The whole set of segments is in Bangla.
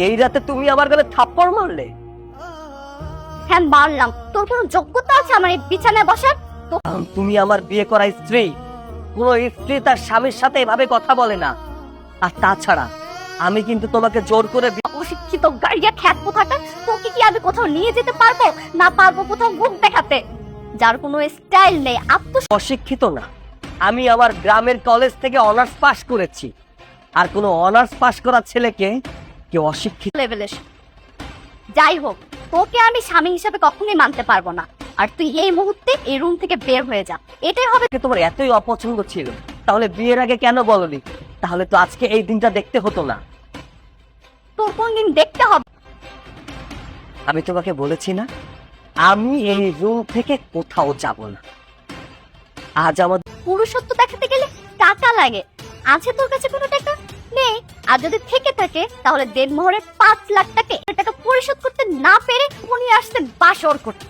এই রাতে তুমি আমার গালে থাপ্পড় মারলে? হ্যাঁ মারলাম। তোর কোনো যোগ্যতা আছে আমার এই বিছানায় বসার? তুমি আমার বিয়ে করা স্ত্রী। কোন স্ত্রী তার স্বামীর সাথে এভাবে কথা বলে না। আর তাছাড়া আমি কিন্তু তোমাকে জোর করে অশিক্ষিত গাড়িয়া খ্যাত কোথাটা, তোকে কি আমি কোথাও নিয়ে যেতে পারবো? না পারবো কোথাও মুখ দেখাতে, যার কোনো স্টাইল নেই। অশিক্ষিত না, আমি আমার গ্রামের কলেজ থেকে অনার্স পাশ করেছি। আর কোনো অনার্স পাশ করা ছেলেকে কেউ অশিক্ষিত লেভেলের। যাই হোক, তোকে আমি স্বামী হিসেবে কখনোই মানতে পারবো না। আর তুই এই মুহূর্তে এই রুম থেকে বের হয়ে যা, এটাই হবে। তোমার এতই অপছন্দ ছিল, তাহলে বিয়ের আগে কেন বলনি? তাহলে তো আজকে এই দিনটা দেখতে হতো না। তোর কোনদিন দেখতে হবে? আমি তোমাকে বলেছি না, আমি এই রুম থেকে কোথাও যাব না। আজ আমার পুরুষত্ব দেখাতে গেলে টাকা লাগে। আছে তোর কাছে কোনো টাকা? নেই। আর যদি থেকে থাকে তাহলে দেনমোহরের 5 লাখ টাকা পরিশোধ করতে না পেরে উনি আসতে বাসর করতে।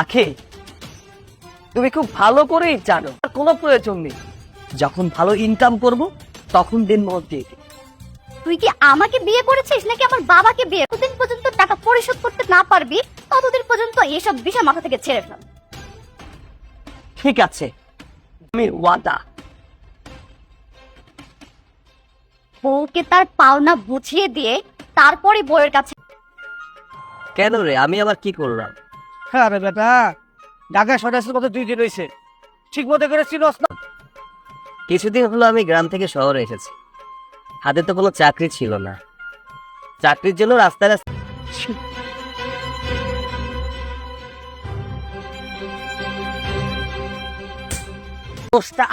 আখি, তুমি খুব ভালো করেই জানো আর কোনো প্রয়োজন নেই। যখন ভালো ইনকাম করব তখন দিনমোহর দিয়ে দিই। তুই কি আমাকে বিয়ে করেছিস নাকি আমার বাবাকে বিয়ে? যতদিন পর্যন্ত টাকা পরিশোধ করতে না পারবি ততদিন পর্যন্ত এসব বিষয় মাথা থেকে ছেড়ে ফেল। ঠিক আছে, আমি ওয়াদা। বউকে তার পাওনা বুঝিয়ে দিয়ে তারপরে বউয়ের কাছে। কেন রে, আমি আবার কি করলাম? হ্যাঁ রে বেটা, ঢাকা সরাসরি কত 2 দিন হয়েছে, ঠিক মতো করে চিনস না? কিছুদিন হলো আমি গ্রাম থেকে শহরে এসেছি। হাতে তো কোনো চাকরি ছিল না। চাকরির জন্য রাস্তায় রাস্তায় দোষটা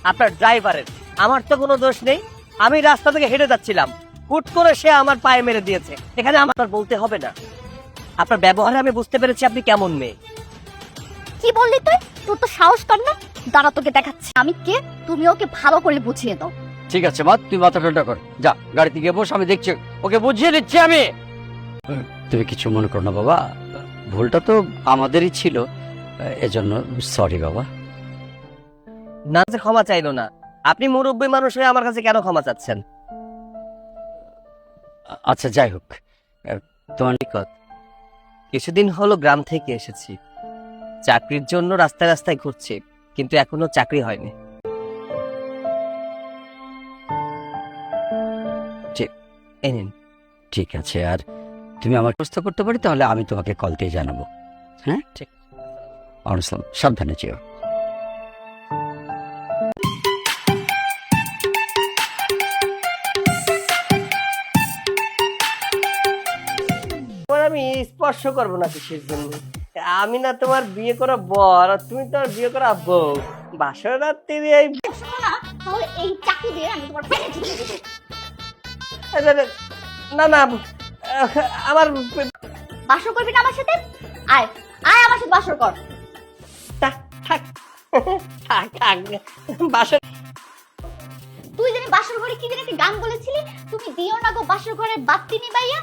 আপনার ড্রাইভারের। আমার তো কোনো দোষ নেই। আমি রাস্তা থেকে হেঁটে যাচ্ছিলাম, হুট করে সে আমার পায়ে মেরে দিয়েছে। এখানে আমার বলতে হবে না। আপনার ব্যবহারে আমি বুঝতে পেরেছি আপনি কেমন মেয়ে। কি বললি তুই? তোর তো সাহস কর না? দাঁড়া, তোকে দেখাচ্ছি আমি কে। তুমি ওকে ভালো করে বুঝিয়ে দাও। ঠিক আছে মা, তুই মাথা ঠান্ডা কর, যা গাড়িতে গিয়ে বস, আমি দেখছি, ওকে বুঝিয়ে দিচ্ছি আমি। তুমি কিছু মনে করো না বাবা, ভুলটা তো আমাদেরই ছিল, এজন্য সরি বাবা। না, যে ক্ষমা চাইলো না। আপনি মুরব্বী মানুষ হয়ে আমার কাছে কেন ক্ষমা চাচ্ছেন? আচ্ছা যাই হোক, তোমার নিকট কিছুদিন হলো গ্রাম থেকে এসেছি। চাকরির জন্য রাস্তায় রাস্তায় ঘুরছি, কিন্তু এখনো চাকরি হয়নি। এই নিন। ঠিক আছে, আর তুমি আমার প্রশ্ন করতে পারি তাহলে আমি তোমাকে কল দিয়ে জানাবো। হ্যাঁ ঠিক। অনুসলাম, সাবধানে যেও। তোমার আমি স্পর্শ করবো না কিসের জন্য? আমি না তোমার বিয়ে করা বর, আর তুমি তোমার বিয়ে করা বউ। বাসর রাত্রি এই তাহলে এই চাকু দিয়ে আমি তোমার পেটে ঢুকিয়ে দেবো। না না, আমার বাসর করবি না আমার সাথে? আয় আয় আমার সাথে বাসর কর। থাক থাক থাক, বাসর। তুই জানি বাসর ঘরে কি জানি একটা গান বলেছিলি, তুমি দিও না গো বাসর ঘরের বাতি নিবাইয়া।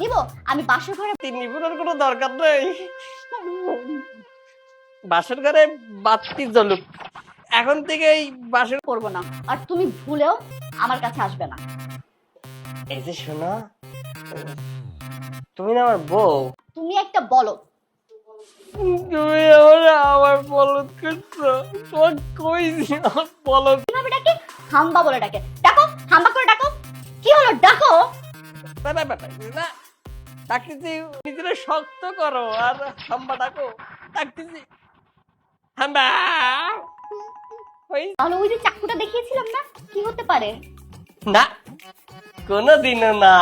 দিব আমি বাসর ঘরে। নিপুণের কোনো দরকার নেই। বাসর ঘরে বাতি জ্বলুক, এখন থেকে এই বাসর করবো না। আর তুমি ভুলেও আমার কাছে আসবে না। এই যে শোনো, তুমি না আমার বউ। তুমি একটা বলদ। তুমি আমার বলদ করছো। তোমার কইছি আমার বলদ। কিভাবে ডাকে? হাম্বা বলে ডাকে। ডাকো, হাম্বা করে ডাকো। কি হলো, ডাকো। না, ডাকতেছি নিজেরা শক্ত করো আর হাম্বা ডাকো। ডাকতেছি হাম্বা। তাহলে ওই যে চাকুটা দেখিয়েছিলাম না, কি হতে পারে? না, কোনোদিনও না।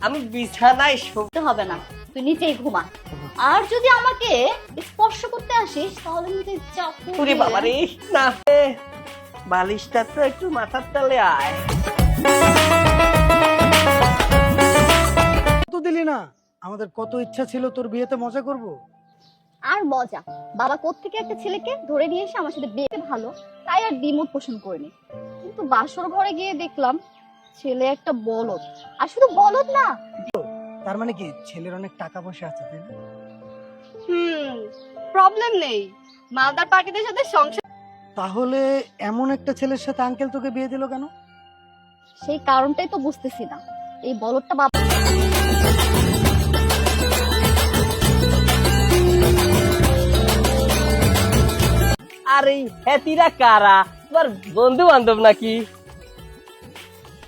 আমি বিছানায় করতে হবে না, তুই নিচেই ঘুমা। আর যদি আমাকে স্পর্শ করতে আসিস তাহলে নিচে চাকু পুরি বাবা রে। না, বালিশটা তো একটু মাথার তলে আয়। তো দিলি না, আমাদের কত ইচ্ছা ছিল তোর বিয়েতে মজা করব। আর মজা, বাবা কোত্থেকে একটা ছেলেকে ধরে নিয়ে এসে আমার সাথে বিয়ে ভালো, তাই আর দ্বিমত পোষণ করিনি। কিন্তু বাসর ঘরে গিয়ে দেখলাম ছেলে একটা বলদ। আর শুধু বলদ না, তার মানে কি ছেলের অনেক টাকা পয়সা আছে, তাই না? প্রবলেম নেই, মালদার পার্টিদের সাথে সংসার। তাহলে এমন একটা ছেলের সাথে আঙ্কেল তোকে বিয়ে দিল কেন? সেই কারণটাই তো বুঝতেছি না। এই বলদটা বাবা আর এই হ্যাতিরা কারা? তোমার বন্ধু বান্ধব নাকি?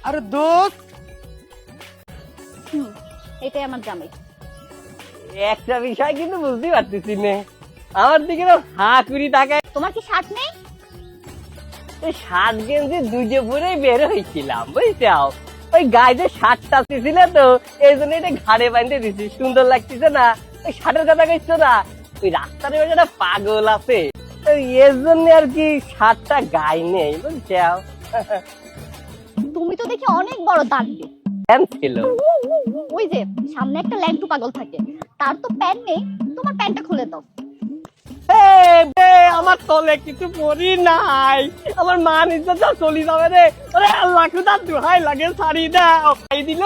আরে দোস্ত, এটাই আমার জামাই। একটা বিষয় কিন্তু বুঝতে পারতেছি না, আমার দিকে না হা কুড়ি টাকায় তোমার কি শার্ট নেই? শার্ট গেঞ্জি দুজে পরেই বের হয়েছিলাম, বুঝছাও? ওই গায়ে শার্টটা ছিল তো, এই জন্য এটা ঘাড়ে বাঁধতে দিছি, সুন্দর লাগতেছে না? ওই শার্টের কথা কইছো না, ওই রাস্তার ওই একটা পাগল আছে, ওই এর জন্য আর কি শার্টটা গায়ে নেই, বুঝছাও? তুমি তো দেখি অনেক বড় দাঁড়িয়ে। প্যান্ট ছিল। ওই যে সামনে একটা ল্যাংটু পাগল থাকে, তার তো প্যান্ট নেই, তোমার প্যান্টটা খুলে দাও। আমার তলে কিছু পরি নাই, আমার মা নিজে চলে যাবে রে। আল্লাহ খুদা দুহাই লাগে, শাড়ি দাও, খাই দিল।